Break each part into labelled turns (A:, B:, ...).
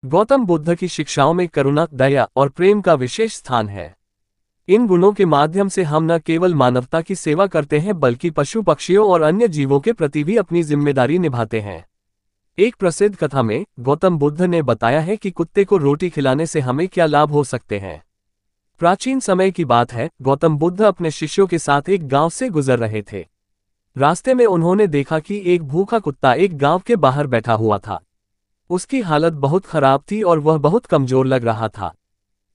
A: गौतम बुद्ध की शिक्षाओं में करुणा, दया और प्रेम का विशेष स्थान है। इन गुणों के माध्यम से हम न केवल मानवता की सेवा करते हैं बल्कि पशु पक्षियों और अन्य जीवों के प्रति भी अपनी जिम्मेदारी निभाते हैं। एक प्रसिद्ध कथा में गौतम बुद्ध ने बताया है कि कुत्ते को रोटी खिलाने से हमें क्या लाभ हो सकते हैं। प्राचीन समय की बात है, गौतम बुद्ध अपने शिष्यों के साथ एक गांव से गुजर रहे थे। रास्ते में उन्होंने देखा कि एक भूखा कुत्ता एक गांव के बाहर बैठा हुआ था। उसकी हालत बहुत खराब थी और वह बहुत कमजोर लग रहा था।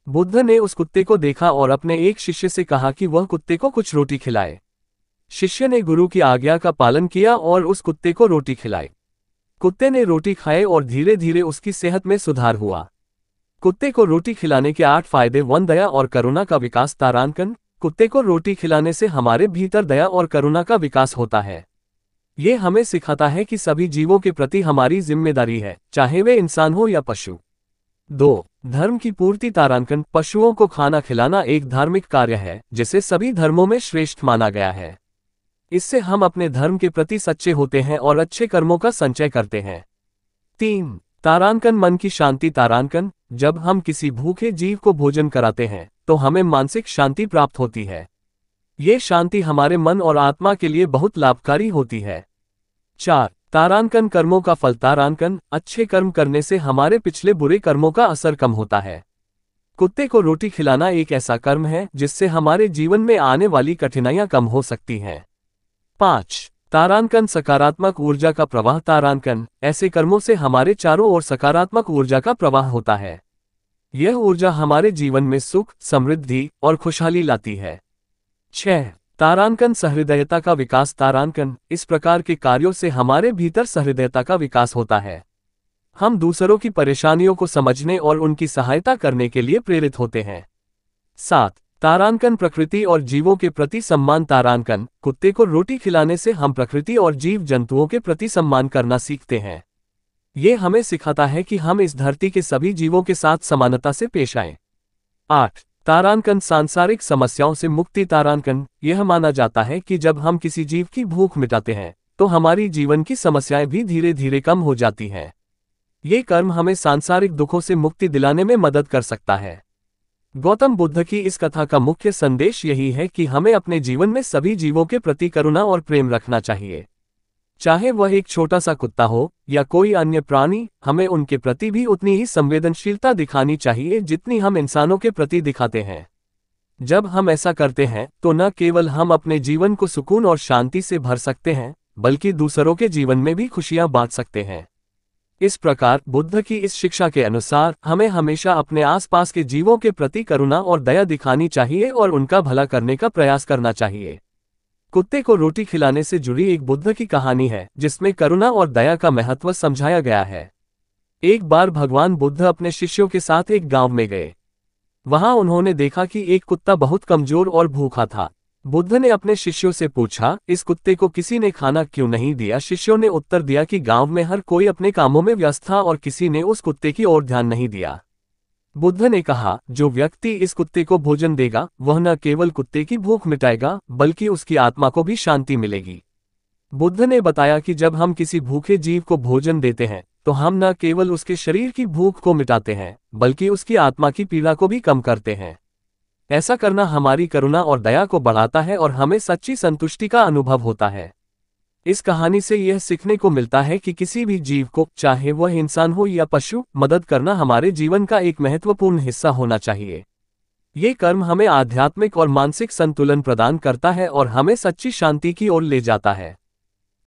A: बुद्ध ने उस कुत्ते को देखा और अपने एक शिष्य से कहा कि वह कुत्ते को कुछ रोटी खिलाए। शिष्य ने गुरु की आज्ञा का पालन किया और उस कुत्ते को रोटी खिलाई। कुत्ते ने रोटी खाए और धीरे धीरे उसकी सेहत में सुधार हुआ। कुत्ते को रोटी खिलाने के 8 फायदे। 1 दया और करुणा का विकास। तारांकन, कुत्ते को रोटी खिलाने से हमारे भीतर दया और करुणा का विकास होता है। ये हमें सिखाता है कि सभी जीवों के प्रति हमारी जिम्मेदारी है, चाहे वे इंसान हो या पशु। 2 धर्म की पूर्ति। तारांकन, पशुओं को खाना खिलाना एक धार्मिक कार्य है जिसे सभी धर्मों में श्रेष्ठ माना गया है। इससे हम अपने धर्म के प्रति सच्चे होते हैं और अच्छे कर्मों का संचय करते हैं। 3 तारांकन, मन की शांति। तारांकन, जब हम किसी भूखे जीव को भोजन कराते हैं तो हमें मानसिक शांति प्राप्त होती है। ये शांति हमारे मन और आत्मा के लिए बहुत लाभकारी होती है। 4 तारांकन, कर्मों का फल। तारांकन, अच्छे कर्म करने से हमारे पिछले बुरे कर्मों का असर कम होता है। कुत्ते को रोटी खिलाना एक ऐसा कर्म है जिससे हमारे जीवन में आने वाली कठिनाइयां कम हो सकती हैं। 5 तारांकन, सकारात्मक ऊर्जा का प्रवाह। तारांकन, ऐसे कर्मों से हमारे चारों ओर सकारात्मक ऊर्जा का प्रवाह होता है। यह ऊर्जा हमारे जीवन में सुख, समृद्धि और खुशहाली लाती है। 6 तारांकन, सहृदयता का विकास। तारांकन, इस प्रकार के कार्यों से हमारे भीतर सहृदयता का विकास होता है। हम दूसरों की परेशानियों को समझने और उनकी सहायता करने के लिए प्रेरित होते हैं। 7 तारांकन, प्रकृति और जीवों के प्रति सम्मान। तारांकन, कुत्ते को रोटी खिलाने से हम प्रकृति और जीव जंतुओं के प्रति सम्मान करना सीखते हैं। ये हमें सिखाता है कि हम इस धरती के सभी जीवों के साथ समानता से पेश आएं। 8 तारांकन, सांसारिक समस्याओं से मुक्ति। तारांकन, यह माना जाता है कि जब हम किसी जीव की भूख मिटाते हैं तो हमारी जीवन की समस्याएं भी धीरे धीरे कम हो जाती हैं। ये कर्म हमें सांसारिक दुखों से मुक्ति दिलाने में मदद कर सकता है। गौतम बुद्ध की इस कथा का मुख्य संदेश यही है कि हमें अपने जीवन में सभी जीवों के प्रति करुणा और प्रेम रखना चाहिए। चाहे वह एक छोटा सा कुत्ता हो या कोई अन्य प्राणी, हमें उनके प्रति भी उतनी ही संवेदनशीलता दिखानी चाहिए जितनी हम इंसानों के प्रति दिखाते हैं। जब हम ऐसा करते हैं तो न केवल हम अपने जीवन को सुकून और शांति से भर सकते हैं बल्कि दूसरों के जीवन में भी खुशियां बांट सकते हैं। इस प्रकार बुद्ध की इस शिक्षा के अनुसार हमें हमेशा अपने आसपास के जीवों के प्रति करुणा और दया दिखानी चाहिए और उनका भला करने का प्रयास करना चाहिए। कुत्ते को रोटी खिलाने से जुड़ी एक बुद्ध की कहानी है जिसमें करुणा और दया का महत्व समझाया गया है। एक बार भगवान बुद्ध अपने शिष्यों के साथ एक गांव में गए। वहां उन्होंने देखा कि एक कुत्ता बहुत कमजोर और भूखा था। बुद्ध ने अपने शिष्यों से पूछा, इस कुत्ते को किसी ने खाना क्यों नहीं दिया? शिष्यों ने उत्तर दिया कि गांव में हर कोई अपने कामों में व्यस्त था और किसी ने उस कुत्ते की ओर ध्यान नहीं दिया। बुद्ध ने कहा, जो व्यक्ति इस कुत्ते को भोजन देगा वह न केवल कुत्ते की भूख मिटाएगा बल्कि उसकी आत्मा को भी शांति मिलेगी। बुद्ध ने बताया कि जब हम किसी भूखे जीव को भोजन देते हैं तो हम न केवल उसके शरीर की भूख को मिटाते हैं बल्कि उसकी आत्मा की पीड़ा को भी कम करते हैं। ऐसा करना हमारी करुणा और दया को बढ़ाता है और हमें सच्ची संतुष्टि का अनुभव होता है। इस कहानी से यह सीखने को मिलता है कि किसी भी जीव को, चाहे वह इंसान हो या पशु, मदद करना हमारे जीवन का एक महत्वपूर्ण हिस्सा होना चाहिए। ये कर्म हमें आध्यात्मिक और मानसिक संतुलन प्रदान करता है और हमें सच्ची शांति की ओर ले जाता है।